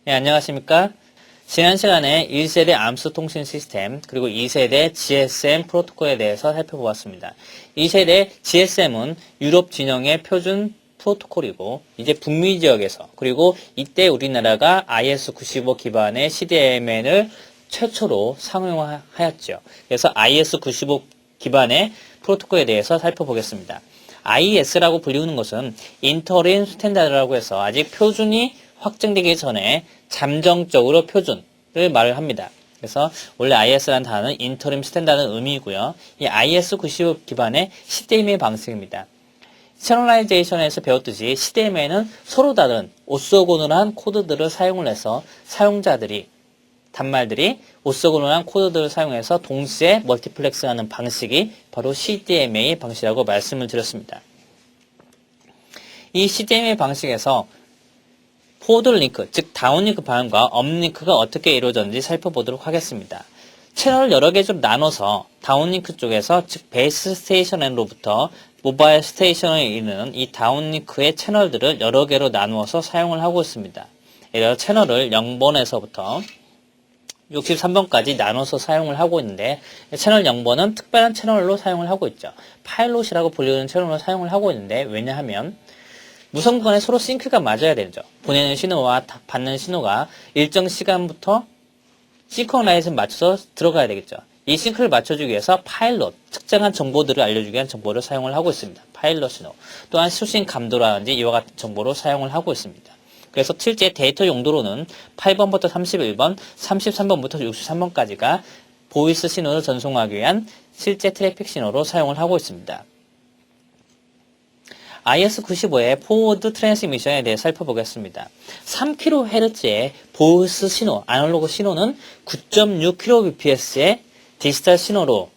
네, 안녕하십니까. 지난 시간에 1세대 암스 통신 시스템 그리고 2세대 GSM 프로토콜에 대해서 살펴보았습니다. 2세대 GSM은 유럽 진영의 표준 프로토콜이고 이제 북미 지역에서 그리고 이때 우리나라가 IS-95 기반의 CDMN을 최초로 상용하였죠. 그래서 IS-95 기반의 프로토콜에 대해서 살펴보겠습니다. IS라고 불리우는 것은 인터림 스탠다드라고 해서 아직 표준이 확정되기 전에 잠정적으로 표준을 말을 합니다. 그래서 원래 IS라는 단어는 인터림 스탠다드는 의미이고요. 이 IS-95 기반의 CDMA 방식입니다. 채널라이제이션에서 배웠듯이 CDMA는 서로 다른 오쏘고널한 코드들을 사용을 해서 사용자들이 단말들이 오쏘고널한 코드들을 사용해서 동시에 멀티플렉스하는 방식이 바로 CDMA 방식이라고 말씀을 드렸습니다. 이 CDMA 방식에서 포워드 링크, 즉 다운링크 반응과 업링크가 어떻게 이루어졌는지 살펴보도록 하겠습니다. 채널을 여러 개로 나눠서 다운링크 쪽에서 즉 베이스 스테이션으로부터 모바일 스테이션에 이르는 이 다운링크의 채널들을 여러 개로 나누어서 사용을 하고 있습니다. 예를 들어 채널을 0번에서부터 63번까지 나눠서 사용을 하고 있는데 채널 0번은 특별한 채널로 사용을 하고 있죠. 파일롯이라고 불리는 채널로 사용을 하고 있는데 왜냐하면 무선 간에 서로 싱크가 맞아야 되죠. 보내는 신호와 받는 신호가 일정 시간부터 싱크로나이즈에 맞춰서 들어가야 되겠죠. 이 싱크를 맞춰주기 위해서 파일럿, 특정한 정보들을 알려주기 위한 정보를 사용을 하고 있습니다. 파일럿 신호. 또한 수신 감도라든지 이와 같은 정보로 사용을 하고 있습니다. 그래서 실제 데이터 용도로는 8번부터 31번, 33번부터 63번까지가 보이스 신호를 전송하기 위한 실제 트래픽 신호로 사용을 하고 있습니다. IS-95의 포워드 트랜스미션에 대해 살펴보겠습니다. 3kHz의 보이스 신호, 아날로그 신호는 9.6kbps의 디지털 신호로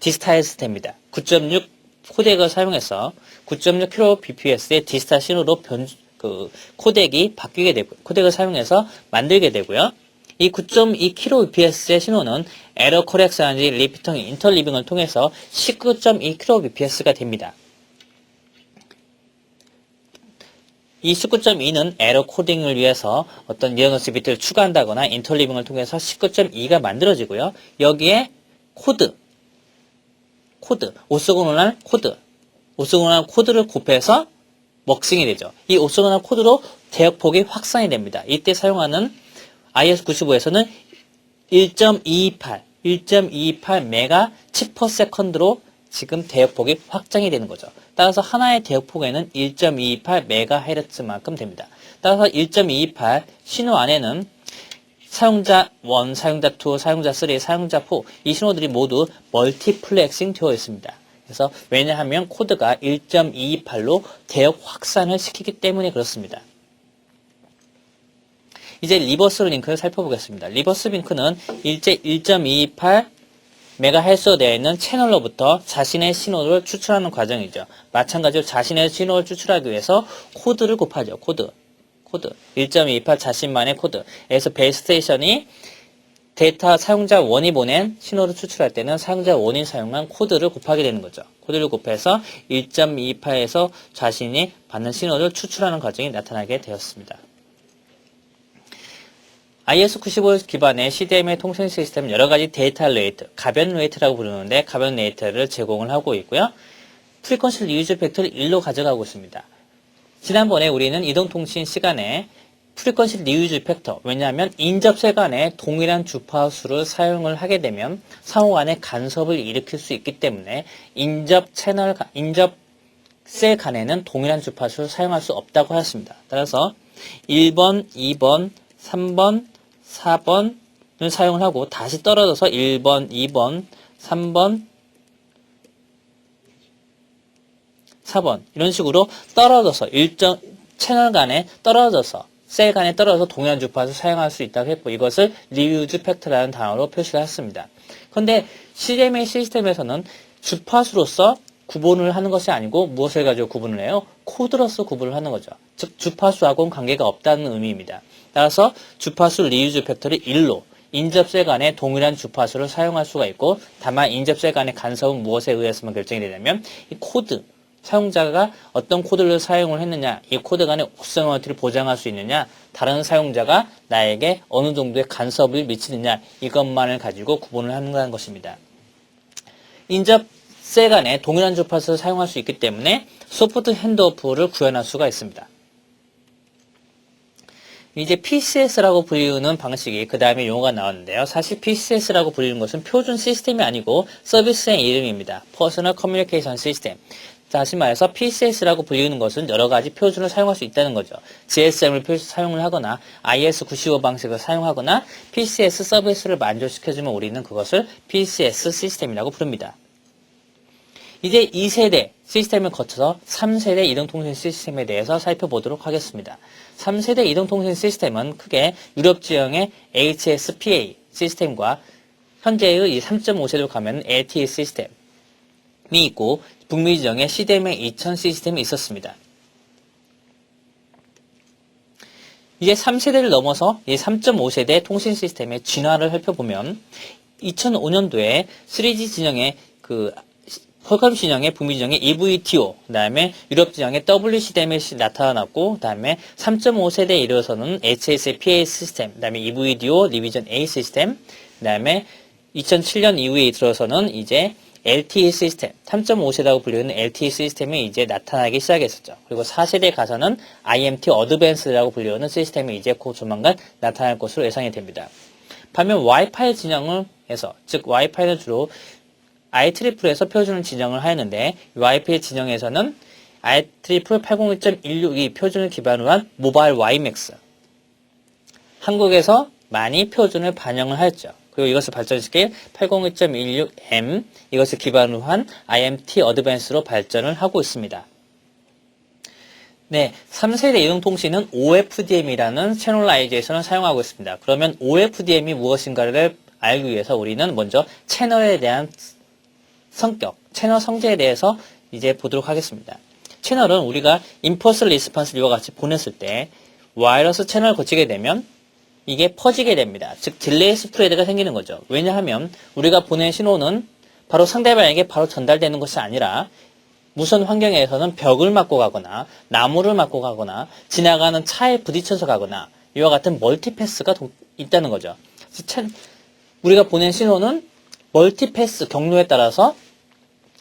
디지타이즈 됩니다. 9.6 코덱을 사용해서 9.6kbps의 디지털 신호로 코덱이 바뀌게 되고, 코덱을 사용해서 만들게 되고요. 이 9.2kbps의 신호는 에러 커렉션이나 리피팅, 인터리빙을 통해서 19.2kbps가 됩니다. 이 19.2는 에러 코딩을 위해서 어떤 리더너스 비트를 추가한다거나 인터리빙을 통해서 19.2가 만들어지고요. 여기에 오쏘고널한 코드를 곱해서 먹싱이 되죠. 이 오쏘고널한 코드로 대역폭이 확산이 됩니다. 이때 사용하는 IS-95에서는 1.228 메가 칩/세컨드로 지금 대역폭이 확장이 되는 거죠. 따라서 하나의 대역폭에는 1.228MHz만큼 됩니다. 따라서 1.228 신호 안에는 사용자 1, 사용자 2, 사용자 3, 사용자 4 이 신호들이 모두 멀티플렉싱 되어 있습니다. 그래서 왜냐하면 코드가 1.228로 대역 확산을 시키기 때문에 그렇습니다. 이제 리버스 링크를 살펴보겠습니다. 리버스 링크는 일제 1.228 메가헤르츠로 되어 있는 채널로부터 자신의 신호를 추출하는 과정이죠. 마찬가지로 자신의 신호를 추출하기 위해서 코드를 곱하죠. 코드 1.28 자신만의 코드에서 베이스 스테이션이 데이터 사용자 1이 보낸 신호를 추출할 때는 사용자 1이 사용한 코드를 곱하게 되는 거죠. 코드를 곱해서 1.28에서 자신이 받는 신호를 추출하는 과정이 나타나게 되었습니다. IS-95 기반의 CDMA 통신 시스템은 여러가지 데이터 레이트, 가변 레이트라고 부르는데 가변 레이트를 제공을 하고 있고요. 프리퀀시 리유즈 팩터를 1로 가져가고 있습니다. 지난번에 우리는 이동통신 시간에 프리퀀시 리유즈 팩터, 왜냐하면 인접세 간에 동일한 주파수를 사용을 하게 되면 상호 간에 간섭을 일으킬 수 있기 때문에 인접세 간에는 동일한 주파수를 사용할 수 없다고 하였습니다. 따라서 1번, 2번, 3번, 4번을 사용을 하고 다시 떨어져서 1번, 2번, 3번, 4번 이런 식으로 떨어져서 일정 채널 간에 떨어져서 셀 간에 떨어져서 동일한 주파수 사용할 수 있다고 했고 이것을 리유즈 팩터라는 단어로 표시를 했습니다. 그런데 CDMA 시스템에서는 주파수로서 구분을 하는 것이 아니고 무엇을 가지고 구분을 해요? 코드로서 구분을 하는 거죠. 즉 주파수하고는 관계가 없다는 의미입니다. 따라서 주파수 리유즈 팩터를 1로 인접세 간에 동일한 주파수를 사용할 수가 있고 다만 인접세 간의 간섭은 무엇에 의해서만 결정이 되냐면 이 사용자가 어떤 코드를 사용을 했느냐, 이 코드 간의 옵셔널리티를 보장할 수 있느냐, 다른 사용자가 나에게 어느 정도의 간섭을 미치느냐, 이것만을 가지고 구분을 한다는 것입니다. 인접 셀 간에 동일한 주파수를 사용할 수 있기 때문에 소프트 핸드오프를 구현할 수가 있습니다. 이제 PCS라고 불리는 방식이 그 다음에 용어가 나왔는데요. 사실 PCS라고 불리는 것은 표준 시스템이 아니고 서비스의 이름입니다. Personal Communication System. 다시 말해서 PCS라고 불리는 것은 여러 가지 표준을 사용할 수 있다는 거죠. GSM을 사용을 하거나 IS95 방식을 사용하거나 PCS 서비스를 만족시켜주면 우리는 그것을 PCS 시스템이라고 부릅니다. 이제 2세대 시스템을 거쳐서 3세대 이동통신 시스템에 대해서 살펴보도록 하겠습니다. 3세대 이동통신 시스템은 크게 유럽 지형의 HSPA 시스템과 현재의 이 3.5세대로 가면 LTE 시스템이 있고 북미 지형의 CDMA 2000 시스템이 있었습니다. 이제 3세대를 넘어서 이 3.5세대 통신 시스템의 진화를 살펴보면 2005년도에 3G 진영의 퀄컴 진영의 북미 진영의 EVTO, 그 다음에 유럽 진영의 WCDM이 나타났고, 그 다음에 3.5세대에 이르러서는 HSPA 시스템, 그 다음에 EVDO, 리비전 A 시스템, 그 다음에 2007년 이후에 들어서는 이제 LTE 시스템, 3.5세대라고 불리는 LTE 시스템이 이제 나타나기 시작했었죠. 그리고 4세대에 가서는 IMT 어드밴스라고 불리는 시스템이 이제 곧 조만간 나타날 것으로 예상이 됩니다. 반면 와이파이 진영을 해서, 즉 와이파이는 주로 IEEE에서 표준을 진영을 하였는데 와이파이 진영에서는 IEEE 801.16이 표준을 기반으로 한 모바일 와이맥스 한국에서 많이 표준을 반영을 하였죠. 그리고 이것을 발전시킨 801.16M 이것을 기반으로 한 IMT 어드밴스로 발전을 하고 있습니다. 네, 3세대 이동통신은 OFDM이라는 채널라이제이션을 사용하고 있습니다. 그러면 OFDM이 무엇인가를 알기 위해서 우리는 먼저 채널에 대한 성격, 채널 성질에 대해서 이제 보도록 하겠습니다. 채널은 우리가 임펄스 리스폰스를 이와 같이 보냈을 때 와이어러스 채널을 거치게 되면 이게 퍼지게 됩니다. 즉 딜레이 스프레드가 생기는 거죠. 왜냐하면 우리가 보낸 신호는 바로 상대방에게 바로 전달되는 것이 아니라 무선 환경에서는 벽을 맞고 가거나 나무를 맞고 가거나 지나가는 차에 부딪혀서 가거나 이와 같은 멀티패스가 있다는 거죠. 우리가 보낸 신호는 멀티패스 경로에 따라서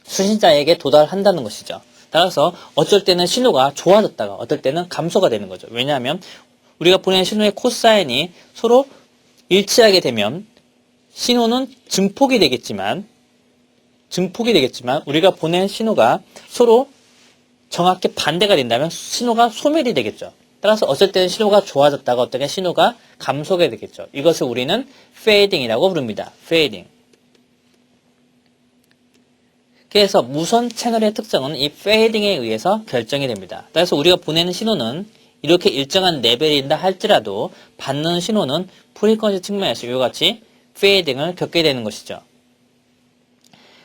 수신자에게 도달한다는 것이죠. 따라서 어쩔 때는 신호가 좋아졌다가 어떨 때는 감소가 되는 거죠. 왜냐하면 우리가 보낸 신호의 코사인이 서로 일치하게 되면 신호는 증폭이 되겠지만 우리가 보낸 신호가 서로 정확히 반대가 된다면 신호가 소멸이 되겠죠. 따라서 어쩔 때는 신호가 좋아졌다가 어떨 때는 신호가 감소가 되겠죠. 이것을 우리는 페이딩이라고 부릅니다. 페이딩. 그래서 무선 채널의 특성은 이 페이딩에 의해서 결정이 됩니다. 따라서 우리가 보내는 신호는 이렇게 일정한 레벨이다 할지라도 받는 신호는 프리퀀시 측면에서 이와 같이 페이딩을 겪게 되는 것이죠.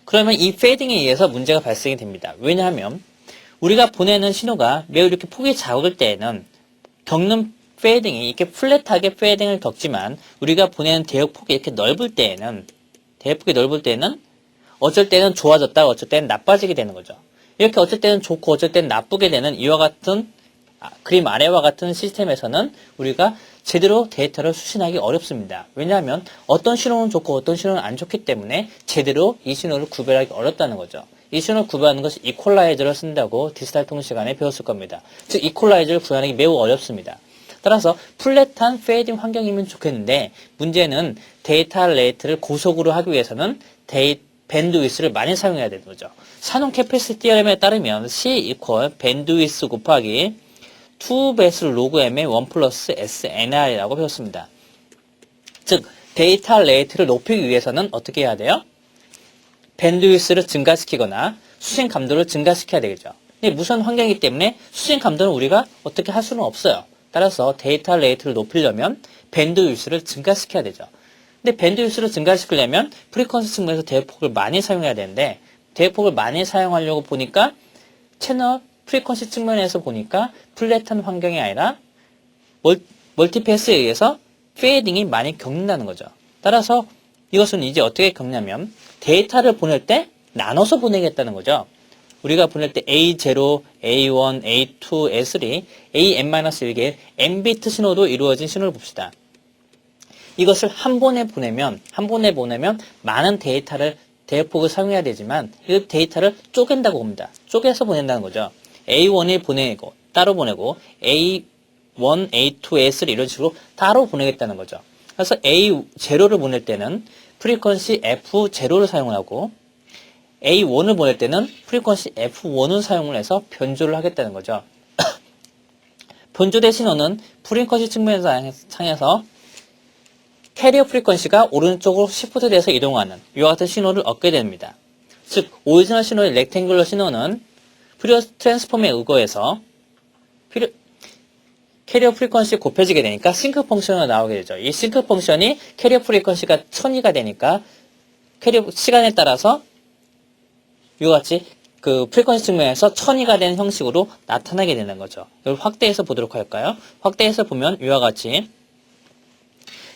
그러면 이 페이딩에 의해서 문제가 발생이 됩니다. 왜냐하면 우리가 보내는 신호가 매우 이렇게 폭이 작을 때에는 겪는 페이딩이 이렇게 플랫하게 페이딩을 겪지만 우리가 보내는 대역폭이 이렇게 넓을 때에는 어쩔 때는 좋아졌다가 어쩔 때는 나빠지게 되는 거죠. 이렇게 어쩔 때는 좋고 어쩔 때는 나쁘게 되는 이와 같은 그림 아래와 같은 시스템에서는 우리가 제대로 데이터를 수신하기 어렵습니다. 왜냐하면 어떤 신호는 좋고 어떤 신호는 안 좋기 때문에 제대로 이 신호를 구별하기 어렵다는 거죠. 이 신호를 구별하는 것이 이퀄라이저를 쓴다고 디지털 통신 시간에 배웠을 겁니다. 즉 이퀄라이저를 구현하기 매우 어렵습니다. 따라서 플랫한 페이딩 환경이면 좋겠는데 문제는 데이터 레이트를 고속으로 하기 위해서는 밴드위스를 많이 사용해야 되는 거죠. 샤논 캐패시티 티어렘에 따르면 C 이퀄 밴드위스 곱하기 2배스 로그 M의 1 플러스 SNR이라고 배웠습니다. 즉 데이터 레이트를 높이기 위해서는 어떻게 해야 돼요? 밴드위스를 증가시키거나 수신 감도를 증가시켜야 되겠죠. 근데 무선 환경이기 때문에 수신 감도는 우리가 어떻게 할 수는 없어요. 따라서 데이터 레이트를 높이려면 밴드위스를 증가시켜야 되죠. 근데 밴드위스를 증가시키려면 프리퀀시 측면에서 대역폭을 많이 사용해야 되는데 대역폭을 많이 사용하려고 보니까 채널 프리퀀시 측면에서 보니까 플랫한 환경이 아니라 멀티패스에 의해서 페이딩이 많이 겪는다는 거죠. 따라서 이것은 이제 어떻게 겪냐면 데이터를 보낼 때 나눠서 보내겠다는 거죠. 우리가 보낼 때 A0, A1, A2, A3, AN-1개 N비트 신호도 이루어진 신호를 봅시다. 이것을 한 번에 보내면 많은 대역폭을 사용해야 되지만 이 데이터를 쪼갠다고 봅니다. 쪼개서 보낸다는 거죠. A1을 보내고 따로 보내고 A1, A2, A3 이런 식으로 따로 보내겠다는 거죠. 그래서 A0를 보낼 때는 프리퀀시 F0를 사용을 하고 A1을 보낼 때는 프리퀀시 F1을 사용을 해서 변조를 하겠다는 거죠. 변조된 신호는 프리퀀시 측면에서 향해서 캐리어 프리퀀시가 오른쪽으로 시프트돼서 이동하는 이와 같은 신호를 얻게 됩니다. 즉, 오리지널 신호의 렉탱귤러 신호는 퓨리어 트랜스폼에 의거해서 캐리어 프리퀀시 곱해지게 되니까 싱크 펑션으로 나오게 되죠. 이 싱크 펑션이 캐리어 프리퀀시가 1000이가 되니까 캐리어 시간에 따라서 이와 같이 그 프리퀀시 측면에서 1000이가 된 형식으로 나타나게 되는 거죠. 이걸 확대해서 보도록 할까요? 확대해서 보면 이와 같이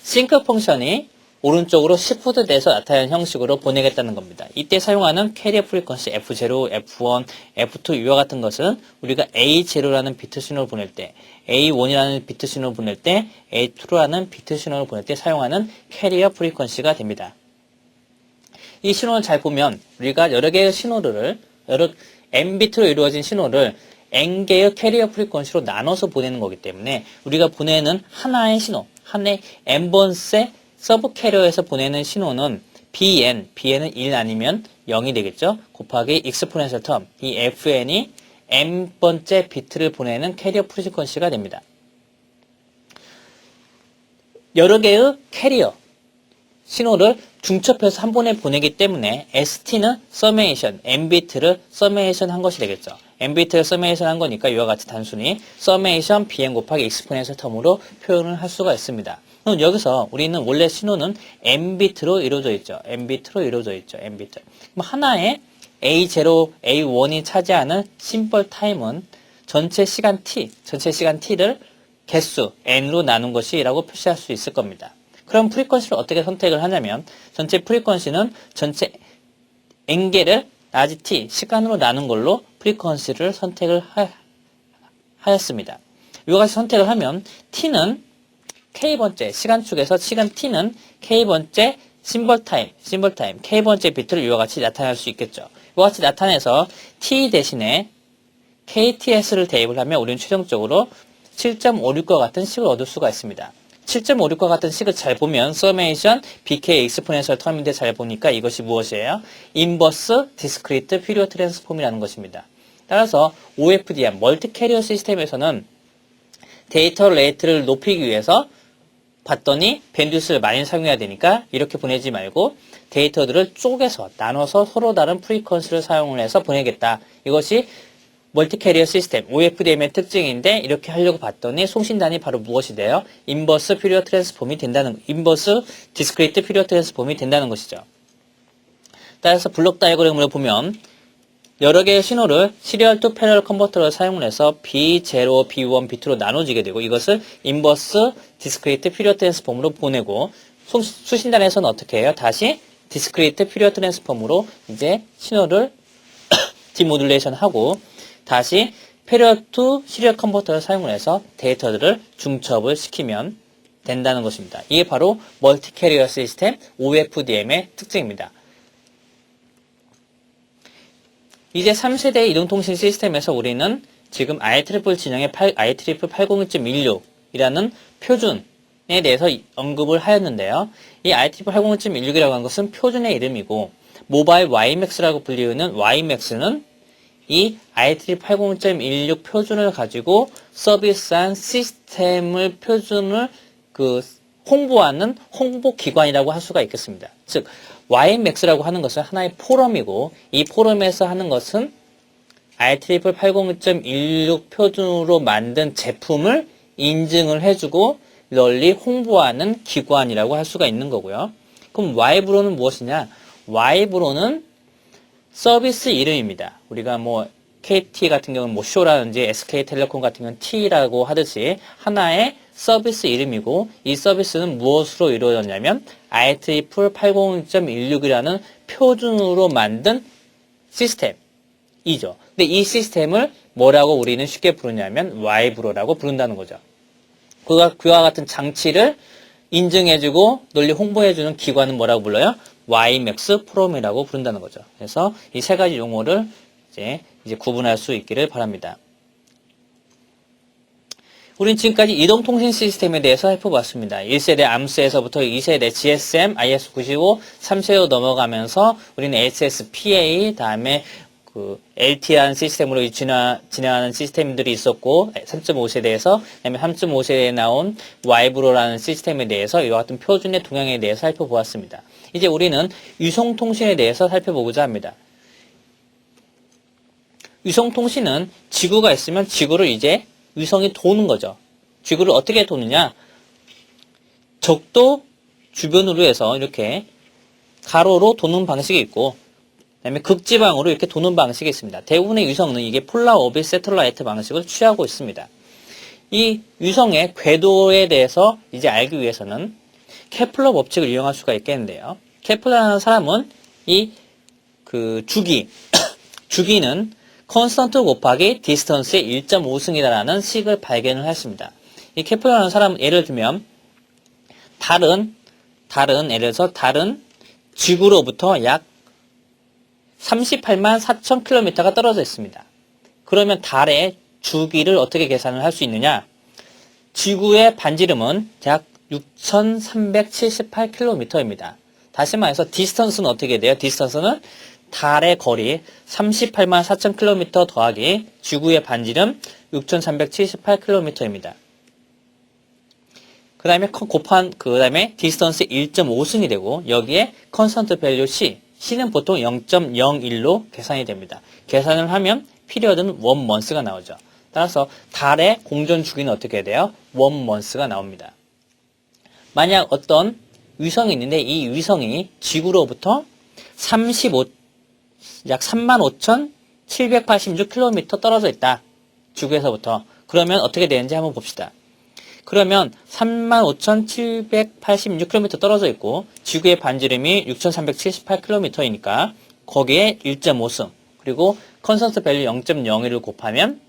싱크 펑션이 오른쪽으로 시프트 돼서 나타나는 형식으로 보내겠다는 겁니다. 이때 사용하는 캐리어 프리퀀시 F0, F1, F2 이와 같은 것은 우리가 A0라는 비트 신호를 보낼 때, A1이라는 비트 신호를 보낼 때, A2라는 비트 신호를 보낼 때 사용하는 캐리어 프리퀀시가 됩니다. 이 신호를 잘 보면 우리가 여러 개의 신호를 여러 N비트로 이루어진 신호를 N개의 캐리어 프리퀀시로 나눠서 보내는 거기 때문에 우리가 보내는 하나의 신호, 하나의 N번째 서브 캐리어에서 보내는 신호는 BN은 1 아니면 0이 되겠죠. 곱하기 익스포넨셜 텀, 이 FN이 N번째 비트를 보내는 캐리어 프리퀀시가 됩니다. 여러 개의 캐리어 신호를 중첩해서 한 번에 보내기 때문에 ST는 서메이션, N비트를 서메이션 한 것이 되겠죠. N비트를 서메이션 한 거니까 이와 같이 단순히 서메이션 BN 곱하기 익스포넨셜 텀으로 표현을 할 수가 있습니다. 그럼 여기서 우리는 원래 신호는 N비트로 이루어져 있죠. N비트로 이루어져 있죠. N비트. 그럼 하나의 A0, A1이 차지하는 심벌 타임은 전체 시간 T를 개수 N으로 나눈 것이라고 표시할 수 있을 겁니다. 그럼 프리퀀시를 어떻게 선택을 하냐면 전체 프리퀀시는 전체 N개를 라지 T 시간으로 나눈 걸로 프리퀀시를 선택을 하였습니다. 이와 같이 선택을 하면 T는 K번째 시간축에서 시간 T는 K번째 심벌 타임 K번째 비트를 이와 같이 나타낼 수 있겠죠. 이와 같이 나타내서 T 대신에 KTS를 대입을 하면 우리는 최종적으로 7.56과 같은 식을 얻을 수가 있습니다. 7.56과 같은 식을 잘 보면 서메이션 BK 익스포넨셜 텀인데 잘 보니까 이것이 무엇이에요? 인버스 디스크리트 퓨리어 트랜스폼이라는 것입니다. 따라서 OFDM 멀티 캐리어 시스템에서는 데이터 레이트를 높이기 위해서 봤더니 밴드위스를 많이 사용해야 되니까 이렇게 보내지 말고 데이터들을 쪼개서 나눠서 서로 다른 프리퀀시를 사용을 해서 보내겠다. 이것이 멀티 캐리어 시스템 OFDM의 특징인데 이렇게 하려고 봤더니 송신단이 바로 무엇이 돼요? 인버스 퓨리어 트랜스폼이 된다는 인버스 디스크리트 퓨리어 트랜스폼이 된다는 것이죠. 따라서 블록 다이어그램을 보면 여러 개의 신호를 시리얼 투 패럴 컨버터를 사용을 해서 B0, B1, B2로 나눠지게 되고 이것을 인버스 디스크리트 퓨리어 트랜스폼으로 보내고 수신단에서는 어떻게 해요? 다시 디스크리트 퓨리어 트랜스폼으로 이제 신호를 디모듈레이션 하고 다시 패럴 투 시리얼 컨버터를 사용을 해서 데이터들을 중첩을 시키면 된다는 것입니다. 이게 바로 멀티 캐리어 시스템 OFDM의 특징입니다. 이제 3세대 이동통신 시스템에서 우리는 지금 IEEE 진영의 IEEE 801.16이라는 표준에 대해서 언급을 하였는데요. 이 IEEE 801.16이라고 하는 것은 표준의 이름이고 모바일 YMAX라고 불리우는 YMAX는 이 IEEE 801.16 표준을 가지고 서비스한 시스템을 표준을 홍보하는 홍보기관이라고 할 수가 있겠습니다. 즉 YMAX라고 하는 것은 하나의 포럼이고 이 포럼에서 하는 것은 IEEE 801.16 표준으로 만든 제품을 인증을 해주고 널리 홍보하는 기관이라고 할 수가 있는 거고요. 그럼 Y브로는 무엇이냐? Y브로는 서비스 이름입니다. 우리가 KT 같은 경우는 쇼라든지 SK텔레콤 같은 경우는 T라고 하듯이 하나의 서비스 이름이고 이 서비스는 무엇으로 이루어졌냐면 IEEE 801.16이라는 표준으로 만든 시스템 이죠. 근데 이 시스템을 뭐라고 우리는 쉽게 부르냐면 와이브로라고 부른다는 거죠. 그와 같은 장치를 인증해주고 널리 홍보해주는 기관은 뭐라고 불러요? YMAX 프롬이라고 부른다는 거죠. 그래서 이 세 가지 용어를 이제 구분할 수 있기를 바랍니다. 우린 지금까지 이동통신 시스템에 대해서 살펴봤습니다. 1세대 암스에서부터 2세대 GSM, IS95, 3세대로 넘어가면서 우리는 SSPA, 다음에 LTE라는 시스템으로 진행하는 시스템들이 있었고 3.5세대에서 그다음에 3.5세대에 나온 와이브로라는 시스템에 대해서 이와 같은 표준의 동향에 대해서 살펴보았습니다. 이제 우리는 위성통신에 대해서 살펴보고자 합니다. 위성통신은 지구가 있으면 지구를 이제 위성이 도는 거죠. 지구를 어떻게 도느냐? 적도 주변으로 해서 이렇게 가로로 도는 방식이 있고 그다음에 극지방으로 이렇게 도는 방식이 있습니다. 대부분의 위성은 이게 폴라 오빗 세틀라이트 방식을 취하고 있습니다. 이 위성의 궤도에 대해서 이제 알기 위해서는 케플러 법칙을 이용할 수가 있겠는데요. 케플러라는 사람은 주기는 컨스턴트 곱하기 디스턴스의 1.5승이다라는 식을 발견을 했습니다. 이 케플러라는 사람은 예를 들면 예를 들어서 달은 지구로부터 약 38만 4천 킬로미터가 떨어져 있습니다. 그러면 달의 주기를 어떻게 계산을 할 수 있느냐? 지구의 반지름은 약 6,378km입니다. 다시 말해서 디스턴스는 어떻게 돼요? 디스턴스는 달의 거리 38만 4천 km 더하기 지구의 반지름 6,378km입니다. 그 다음에 디스턴스 1.5승이 되고 여기에 컨스턴트 밸류 C는 보통 0.01로 계산이 됩니다. 계산을 하면 피리어드는 1months가 나오죠. 따라서 달의 공전 주기는 어떻게 돼요? 1months가 나옵니다. 만약 어떤 위성이 있는데 이 위성이 지구로부터 약 35,786km 떨어져 있다. 지구에서부터. 그러면 어떻게 되는지 한번 봅시다. 그러면 35,786km 떨어져 있고 지구의 반지름이 6,378km이니까 거기에 1.5승 그리고 컨스턴트 밸류 0.01을 곱하면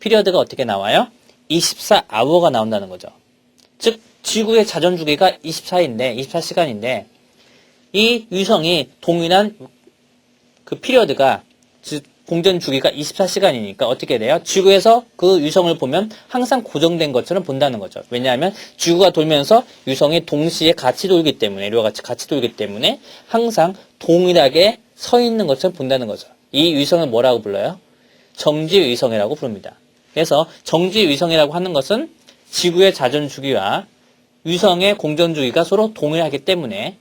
피리어드가 어떻게 나와요? 24hour가 나온다는 거죠. 즉 지구의 자전 주기가 24시간인데 이 위성이 동일한 그 피리어드가 공전 주기가 24시간이니까 어떻게 돼요? 지구에서 그 위성을 보면 항상 고정된 것처럼 본다는 거죠. 왜냐하면 지구가 돌면서 위성이 동시에 같이 돌기 때문에 이와 같이 돌기 때문에 항상 동일하게 서 있는 것처럼 본다는 거죠. 이 위성을 뭐라고 불러요? 정지 위성이라고 부릅니다. 그래서 정지 위성이라고 하는 것은 지구의 자전 주기와 위성의 공전 주기가 서로 동일하기 때문에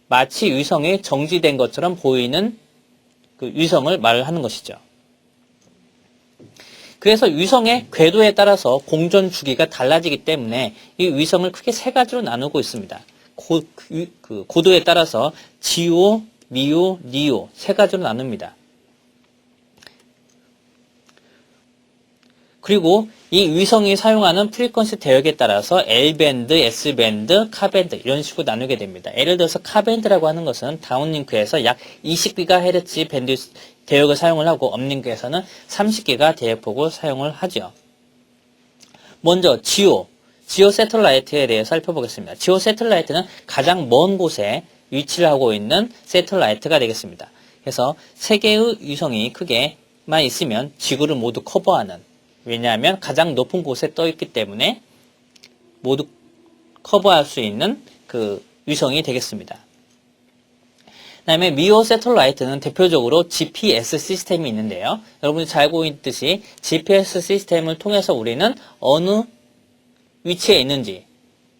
마치 위성이 정지된 것처럼 보이는 그 위성을 말을 하는 것이죠. 그래서 위성의 궤도에 따라서 공전 주기가 달라지기 때문에 이 위성을 크게 세 가지로 나누고 있습니다. 고도에 따라서 지오, 미오, 니오 세 가지로 나눕니다. 그리고 이 위성이 사용하는 프리퀀시 대역에 따라서 L밴드, S밴드, 카밴드 이런 식으로 나누게 됩니다. 예를 들어서 카밴드라고 하는 것은 다운링크에서 약 20GHz 밴드 대역을 사용을 하고 업링크에서는 30GHz 대역폭을 사용을 하죠. 먼저 지오 새틀라이트에 대해서 살펴보겠습니다. 지오 새틀라이트는 가장 먼 곳에 위치를 하고 있는 새틀라이트가 되겠습니다. 그래서 세 개의 위성이 크게만 있으면 지구를 모두 커버하는 왜냐하면 가장 높은 곳에 떠 있기 때문에 모두 커버할 수 있는 그 위성이 되겠습니다. 그 다음에 미오 새틀라이트는 대표적으로 GPS 시스템이 있는데요. 여러분이 잘 알고 있듯이 GPS 시스템을 통해서 우리는 어느 위치에 있는지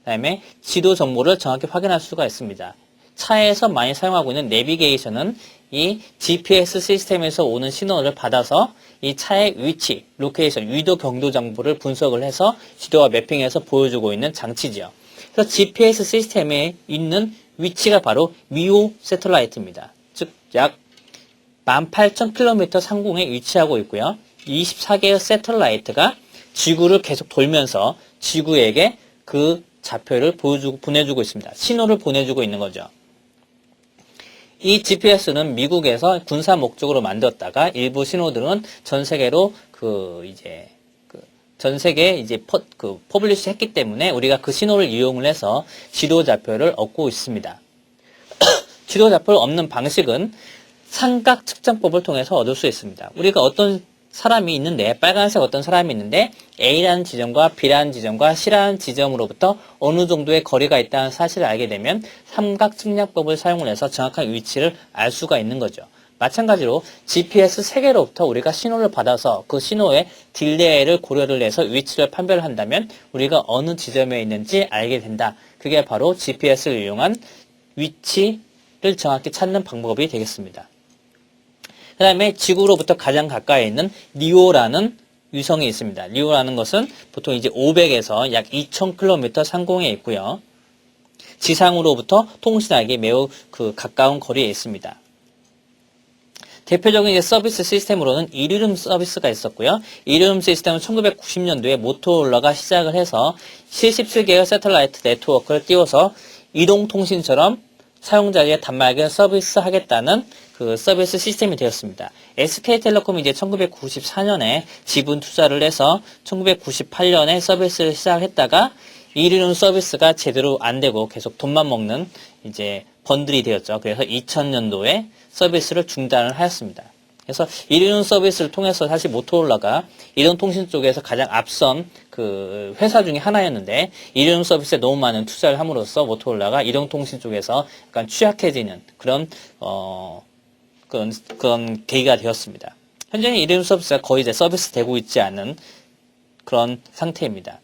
그 다음에 지도 정보를 정확히 확인할 수가 있습니다. 차에서 많이 사용하고 있는 내비게이션은 이 GPS 시스템에서 오는 신호를 받아서 이 차의 위치, 로케이션, 위도 경도 정보를 분석을 해서 지도와 매핑해서 보여주고 있는 장치지요. 그래서 GPS 시스템에 있는 위치가 바로 미오 새틀라이트입니다. 즉 약 18,000km 상공에 위치하고 있고요. 24개의 새틀라이트가 지구를 계속 돌면서 지구에게 그 좌표를 보내주고 있습니다. 신호를 보내주고 있는 거죠. 이 GPS는 미국에서 군사 목적으로 만들었다가 일부 신호들은 전 세계로 전 세계에 이제 퍼블리시 했기 때문에 우리가 그 신호를 이용을 해서 지도좌표를 얻고 있습니다. 지도좌표를 얻는 방식은 삼각 측정법을 통해서 얻을 수 있습니다. 우리가 어떤 사람이 있는데, 빨간색 어떤 사람이 있는데 A라는 지점과 B라는 지점과 C라는 지점으로부터 어느 정도의 거리가 있다는 사실을 알게 되면 삼각 측량법을 사용을 해서 정확한 위치를 알 수가 있는 거죠. 마찬가지로 GPS 세계로부터 우리가 신호를 받아서 그 신호의 딜레이를 고려를 해서 위치를 판별을 한다면 우리가 어느 지점에 있는지 알게 된다. 그게 바로 GPS를 이용한 위치를 정확히 찾는 방법이 되겠습니다. 그 다음에 지구로부터 가장 가까이 있는 리오라는 위성이 있습니다. 리오라는 것은 보통 이제 500에서 약 2000km 상공에 있고요. 지상으로부터 통신하기 매우 가까운 거리에 있습니다. 대표적인 이제 서비스 시스템으로는 이리름 서비스가 있었고요. 이리름 시스템은 1990년도에 모토로라가 시작을 해서 77개의 새틀라이트 네트워크를 띄워서 이동통신처럼 사용자에게 단말기를 서비스하겠다는 그 서비스 시스템이 되었습니다. SK텔레콤이 이제 1994년에 지분 투자를 해서 1998년에 서비스를 시작했다가 이리름 서비스가 제대로 안 되고 계속 돈만 먹는 이제 번들이 되었죠. 그래서 2000년도에 서비스를 중단을 하였습니다. 그래서 이리름 서비스를 통해서 사실 모토로라가 이동통신 쪽에서 가장 앞선 그 회사 중에 하나였는데 이리름 서비스에 너무 많은 투자를 함으로써 모토로라가 이동통신 쪽에서 약간 취약해지는 그런 계기가 되었습니다. 현재는 이리름 서비스가 거의 이제 서비스 되고 있지 않은 그런 상태입니다.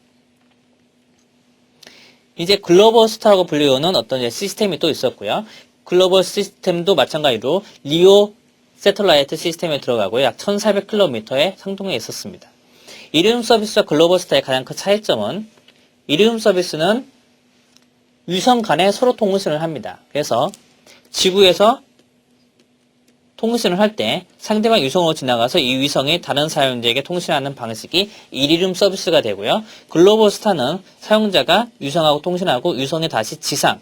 이제 글로벌 스타라고 불리우는 어떤 이제 시스템이 또 있었고요. 글로벌 시스템도 마찬가지로 리오 새틀라이트 시스템에 들어가고 약 1400km의 상동에 있었습니다. 이리름 서비스와 글로벌 스타의 가장 큰 차이점은 이리름 서비스는 위성 간에 서로 통신을 합니다. 그래서 지구에서 통신을 할 때 상대방 위성으로 지나가서 이 위성이 다른 사용자에게 통신하는 방식이 이리름 서비스가 되고요. 글로벌 스타는 사용자가 위성하고 통신하고 위성이 다시 지상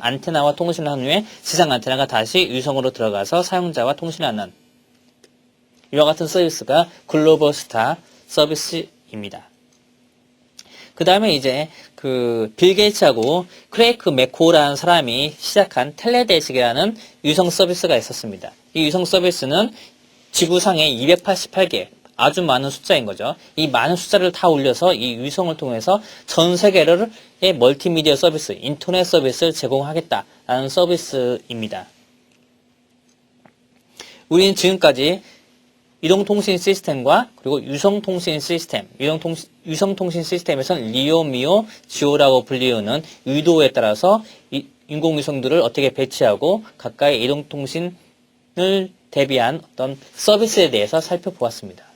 안테나와 통신을 한 후에 지상 안테나가 다시 위성으로 들어가서 사용자와 통신하는 이와 같은 서비스가 글로벌 스타 서비스입니다. 그 다음에 이제 빌 게이츠하고 크레이크 맥코라는 사람이 시작한 텔레데식이라는 위성 서비스가 있었습니다. 이 위성 서비스는 지구상에 288개 아주 많은 숫자인 거죠. 이 많은 숫자를 다 올려서 이 위성을 통해서 전 세계를 멀티미디어 서비스, 인터넷 서비스를 제공하겠다라는 서비스입니다. 우리는 지금까지 이동통신 시스템과 그리고 유성통신 시스템, 유성통신 시스템에서는 리오, 미오, 지오라고 불리우는 의도에 따라서 인공위성들을 어떻게 배치하고 가까이 이동통신을 대비한 어떤 서비스에 대해서 살펴보았습니다.